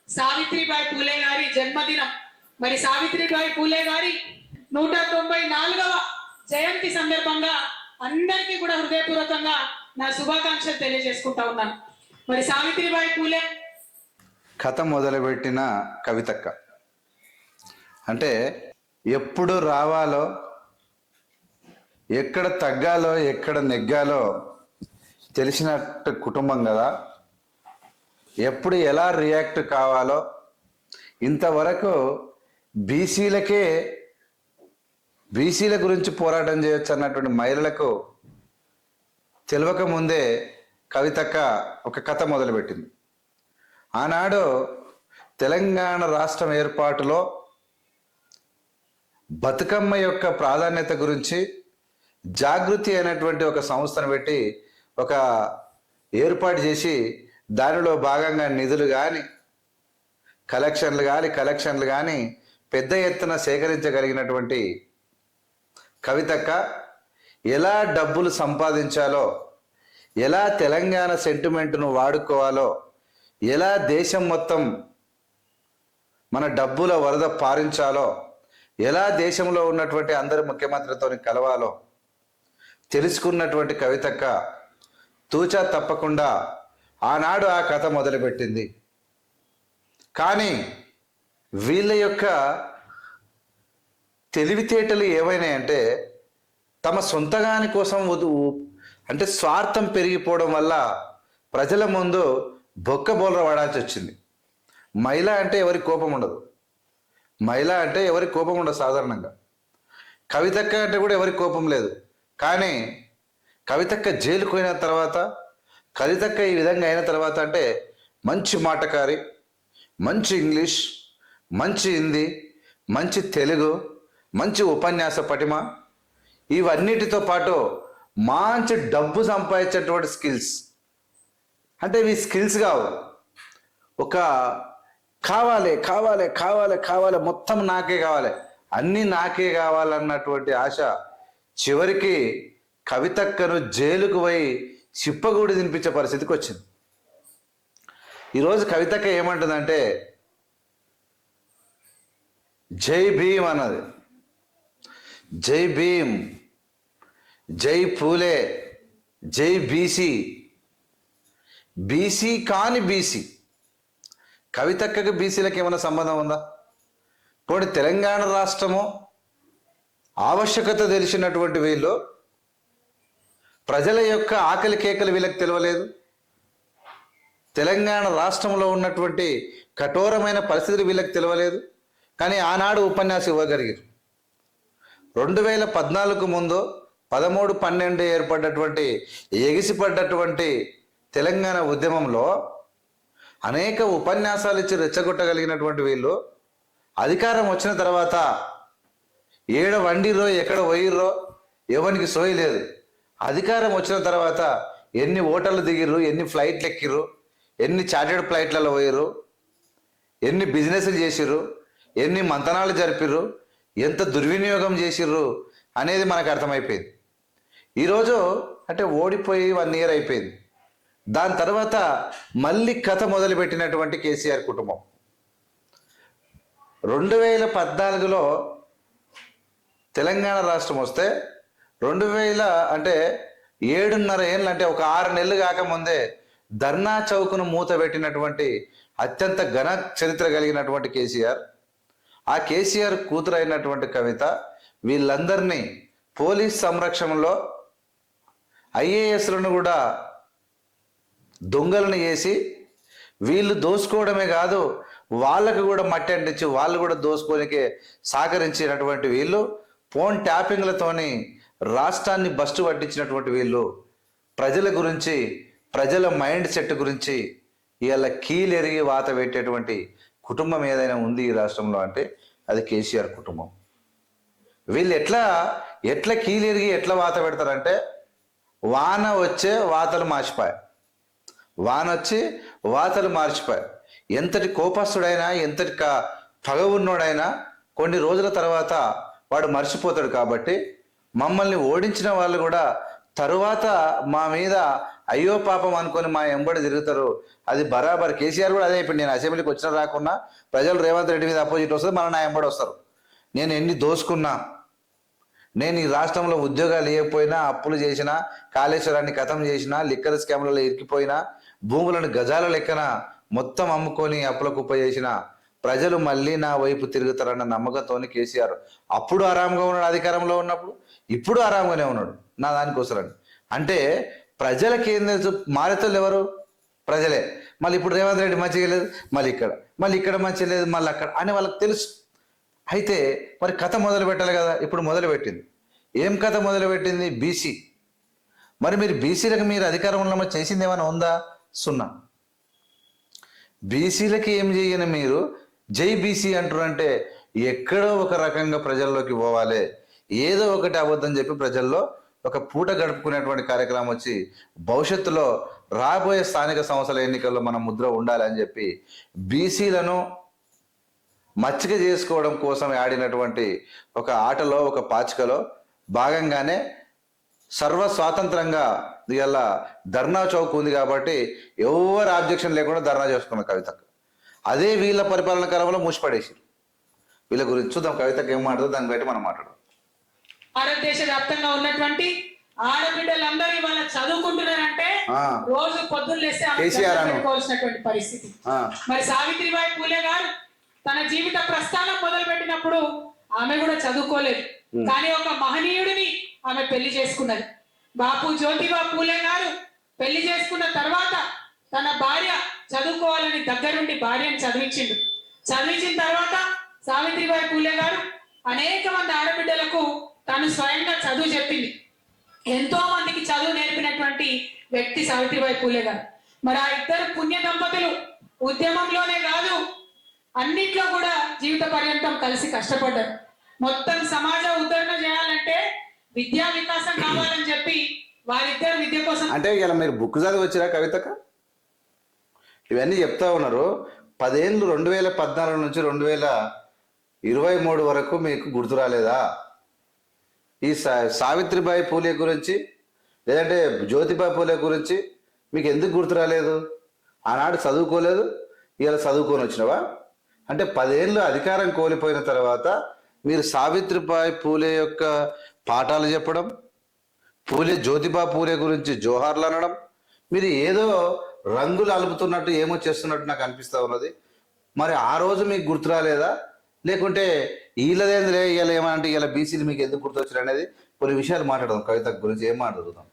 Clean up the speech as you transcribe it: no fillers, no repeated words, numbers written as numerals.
సావిత్రిబాయి పూలే గారి జన్మదినం. మరి సావిత్రిబాయి పూలే గారి 194వ జయంతి సందర్భంగా అందరికీ కూడా హృదయపూర్వకంగా నా శుభాకాంక్షలు తెలియజేసుకుంటా ఉన్నాను. మరి సావిత్రిబాయి పూలే కథ మొదలుపెట్టిన కవితక్క అంటే ఎప్పుడు రావాలో, ఎక్కడ తగ్గాలో, ఎక్కడ నెగ్గాలో తెలిసినట్టు కుటుంబం కదా. ఎప్పుడు ఎలా రియాక్ట్ కావాలో ఇంతవరకు బీసీల గురించి పోరాటం చేయొచ్చు అన్నటువంటి మహిళలకు తెలియక ముందే కవితక్క ఒక కథ మొదలుపెట్టింది. ఆనాడు తెలంగాణ రాష్ట్రం ఏర్పాటులో బతుకమ్మ యొక్క ప్రాధాన్యత గురించి జాగృతి అనేటువంటి ఒక సంస్థను పెట్టి ఒక ఏర్పాటు చేసి దానిలో భాగంగా నిధులు కానీ కలెక్షన్లు కానీ పెద్ద ఎత్తున సేకరించగలిగినటువంటి కవితక్క ఎలా డబ్బులు సంపాదించాలో, ఎలా తెలంగాణ సెంటిమెంట్ను వాడుకోవాలో, ఎలా దేశం మొత్తం మన డబ్బుల వరద పారించాలో, ఎలా దేశంలో ఉన్నటువంటి అందరి ముఖ్యమంత్రితో కలవాలో తెలుసుకున్నటువంటి కవితక్క తూచా తప్పకుండా ఆనాడు ఆ కథ మొదలుపెట్టింది. కానీ వీళ్ళ యొక్క తెలివితేటలు ఏమైనాయంటే తమ సొంతగాని కోసం అంటే స్వార్థం పెరిగిపోవడం వల్ల ప్రజల ముందు బొక్కబోలర వాడాల్సి వచ్చింది. మహిళ అంటే ఎవరికి కోపం ఉండదు సాధారణంగా. కవితక్క అంటే కూడా ఎవరికి కోపం లేదు. కానీ కవితక్క జైలుకు పోయిన తర్వాత, కవితక్క ఈ విధంగా అయిన తర్వాత అంటే మంచి మాటకారి, మంచి ఇంగ్లీష్, మంచి హిందీ, మంచి తెలుగు, మంచి ఉపన్యాస పటిమ, ఇవన్నిటితో పాటు మంచి డబ్బు సంపాదించేటువంటి స్కిల్స్. అంటే ఇవి స్కిల్స్ కావు, ఒక కావాలి మొత్తం నాకే కావాలి, అన్నీ నాకే కావాలన్నటువంటి ఆశ చివరికి కవితక్కను జైలుకు పోయి చిప్పగూడి తినిపించే పరిస్థితికి వచ్చింది. ఈరోజు కవితక్క ఏమంటుందంటే జై భీమ్ అన్నది. జై భీమ్, జై పూలే, జై బీసీ కాని బీసీ. కవితక్కకి బీసీలకు ఏమైనా సంబంధం ఉందా? పోనీ తెలంగాణ రాష్ట్రము ఆవశ్యకత తెలిసినటువంటి వీళ్ళు, ప్రజల యొక్క ఆకలి కేకలు వీళ్ళకి తెలియలేదు. తెలంగాణ రాష్ట్రంలో ఉన్నటువంటి కఠోరమైన పరిస్థితులు వీళ్ళకి తెలియలేదు. కానీ ఆనాడు ఉపన్యాసం ఇవ్వగలిగారు. 2014 ముందు 13/12 ఏర్పడ్డటువంటి ఎగిసిపడ్డటువంటి తెలంగాణ ఉద్యమంలో అనేక ఉపన్యాసాలు ఇచ్చి రెచ్చగొట్టగలిగినటువంటి వీళ్ళు అధికారం వచ్చిన తర్వాత ఏడ వండిరో ఎక్కడ పోయిర్రో ఎవరికి సోయలేదు. అధికారం వచ్చిన తర్వాత ఎన్ని ఓటర్లు దిగిర్రు, ఎన్ని ఫ్లైట్లు ఎక్కిర్రు, ఎన్ని చార్టెడ్ ఫ్లైట్లలో పోయిర్రు, ఎన్ని బిజినెస్లు చేసిర్రు, ఎన్ని మంతనాలు జరిపిర్రు, ఎంత దుర్వినియోగం చేసిర్రు అనేది మనకు అర్థమైపోయింది. ఈరోజు అంటే ఓడిపోయి 1 year అయిపోయింది. దాని తర్వాత మళ్ళీ కథ మొదలుపెట్టినటువంటి కేసీఆర్ కుటుంబం 2014లో తెలంగాణ రాష్ట్రం వస్తే 2000 అంటే 7.5 ఏళ్ళు, అంటే ఒక 6 నెలలు కాకముందే ధర్నా చౌక్ను మూత పెట్టినటువంటి అత్యంత ఘన చరిత్ర కలిగినటువంటి కేసీఆర్, ఆ కేసీఆర్ కూతురు అయినటువంటి కవిత వీళ్ళందరినీ పోలీస్ సంరక్షణలో ఐఏఎస్లను కూడా దొంగలను చేసి వీళ్ళు దోసుకోవడమే కాదు వాళ్ళకు కూడా మట్టి అంటించి వాళ్ళు కూడా దోసుకోనికే సహకరించినటువంటి వీళ్ళు, ఫోన్ ట్యాపింగ్లతోని రాష్ట్రాన్ని బస్టు పట్టించినటువంటి వీళ్ళు ప్రజల గురించి, ప్రజల మైండ్ సెట్ గురించి ఇవాళ కీలెరిగి వాత పెట్టేటువంటి కుటుంబం ఏదైనా ఉంది ఈ రాష్ట్రంలో అంటే అది కేసీఆర్ కుటుంబం. వీళ్ళు ఎట్లా కీలెరిగి ఎట్లా వాత పెడతారంటే వాన వచ్చే వాతలు మార్చిపోయాయి, వాన వచ్చి వాతలు మార్చిపోయాయి. ఎంతటి కోపస్తుడైనా, ఎంతటి పగ ఉన్నోడైనా కొన్ని రోజుల తర్వాత వాడు మర్చిపోతాడు. కాబట్టి మమ్మల్ని ఓడించిన వాళ్ళు కూడా తరువాత మా మీద అయ్యో పాపం అనుకొని మా ఎంబడి తిరుగుతారు. అది బరాబర్. కేసీఆర్ కూడా అదే ఇప్పుడు నేను అసెంబ్లీకి వచ్చినా రాకున్నా ప్రజలు రేవంత్ రెడ్డి మీద అపోజిట్ వస్తుంది, మన నా ఎంబడి వస్తారు. నేను ఎన్ని దోసుకున్నా, నేను ఈ రాష్ట్రంలో ఉద్యోగాలు ఇవ్వకపోయినా, అప్పులు చేసినా, కాళేశ్వరాన్ని ఖతం చేసినా, లిక్కర్ స్కామ్లలో ఇరికిపోయినా, భూములను గజాల లెక్కన మొత్తం అమ్ముకొని అప్పుల కుప్ప చేసిన ప్రజలు మళ్ళీ నా వైపు తిరుగుతారన్న నమ్మకంతో కేసీఆర్ అప్పుడు ఆరాంగా ఉన్నాడు అధికారంలో ఉన్నప్పుడు, ఇప్పుడు ఆరాంగానే ఉన్నాడు నా దానికోసరని. అంటే ప్రజలకి ఏం తెలుసు, మారేతోళ్ళు ఎవరు? ప్రజలే. మళ్ళీ ఇప్పుడు రేవంత్ రెడ్డి మంచిగా లేదు, మళ్ళీ ఇక్కడ మంచిగా లేదు, మళ్ళీ అక్కడ అని వాళ్ళకి తెలుసు. అయితే మరి కథ మొదలు పెట్టాలి కదా. ఇప్పుడు మొదలు పెట్టింది. ఏం కథ మొదలు పెట్టింది? బీసీ. మరి మీరు బీసీలకు మీరు అధికారంలో చేసింది ఏమైనా ఉందా? సున్నా. బీసీలకి ఏం చేయని మీరు జై బీసీ అంటారంటే ఎక్కడో ఒక రకంగా ప్రజల్లోకి పోవాలి, ఏదో ఒకటి అబద్ధం చెప్పి ప్రజల్లో ఒక పూట గడుపుకునేటువంటి కార్యక్రమం వచ్చి భవిష్యత్తులో రాబోయే స్థానిక సంస్థల ఎన్నికల్లో మనం ముద్ర ఉండాలి అని చెప్పి బీసీలను మచ్చిక చేసుకోవడం కోసం ఆడినటువంటి ఒక ఆటలో, ఒక పాచికలో భాగంగానే సర్వ స్వాతంత్రంగా ఇవాళ ధర్నా చౌక్ ఉంది కాబట్టి ఎవరు ఆబ్జెక్షన్ లేకుండా ధర్నా చేసుకున్న కవితకు. అదే వీళ్ళ పరిపాలన కాలంలో మూసిపడేసి వీళ్ళ గురించి చూద్దాం. కవితకు ఏం మాట్లాడుతుంది దాన్ని బట్టి మనం మాట్లాడదాం. భారతదేశ వ్యాప్తంగా ఉన్నటువంటి ఆడబిడ్డలందరూ ఇవాళ చదువుకుంటున్నారంటే రోజు పొద్దున్న లేస్తే పెట్టుకోవాల్సినటువంటి పరిస్థితి. మరి సావిత్రిబాయి పూలే గారు తన జీవిత ప్రస్థానం మొదలు పెట్టినప్పుడు ఆమె కూడా చదువుకోలేదు, కానీ ఒక మహనీయుడిని ఆమె పెళ్లి చేసుకున్నది. బాపు జ్యోతిబా పూలే గారు పెళ్లి చేసుకున్న తర్వాత తన భార్య చదువుకోవాలని దగ్గరుండి భార్యను చదివించిన తర్వాత సావిత్రిబాయి పూలే గారు అనేక మంది ఆడబిడ్డలకు తను స్వయంగా చదువు చెప్పింది. ఎంతో మందికి చదువు నేర్పినటువంటి వ్యక్తి సావిత్రిబాయి పూలే గారు. మరి ఆ ఇద్దరు పుణ్య దంపతులు ఉద్యమంలోనే కాదు అన్నిట్లో కూడా జీవిత పర్యంతం కలిసి కష్టపడ్డారు. మొత్తం సమాజ ఉద్ధరణ చేయాలంటే విద్యా వికాసం కావాలని చెప్పి వారిద్దరు విద్య కోసం. అంటే ఇలా మీరు బుక్ చదివి వచ్చిరా కవితక? ఇవన్నీ చెప్తా ఉన్నారు. 10 ఏళ్ళు 2014 నుంచి 2023 వరకు మీకు గుర్తు రాలేదా? ఈ సావిత్రిబాయి పూలే గురించి లేదంటే జ్యోతిబా పూలే గురించి మీకు ఎందుకు గుర్తు రాలేదు? ఆనాడు చదువుకోలేదు, ఇవాళ చదువుకొని వచ్చినవా? అంటే 10 ఏళ్ళు అధికారం కోల్పోయిన తర్వాత మీరు సావిత్రిబాయి పూలే యొక్క పాఠాలు చెప్పడం, జ్యోతిబా పూలే గురించి జోహార్లు అనడం, మీరు ఏదో రంగులు అలుపుతున్నట్టు ఏమో చేస్తున్నట్టు నాకు అనిపిస్తూ ఉన్నది. మరి ఆ రోజు మీకు గుర్తు రాలేదా? లేకుంటే వీళ్ళదేందులే ఇవాళ ఏమంటే ఇలా బీసీలు మీకు ఎందుకు గుర్తొచ్చారు అనేది కొన్ని విషయాలు మాట్లాడదాం. కవిత గురించి ఏం మాట్లాడుదాం.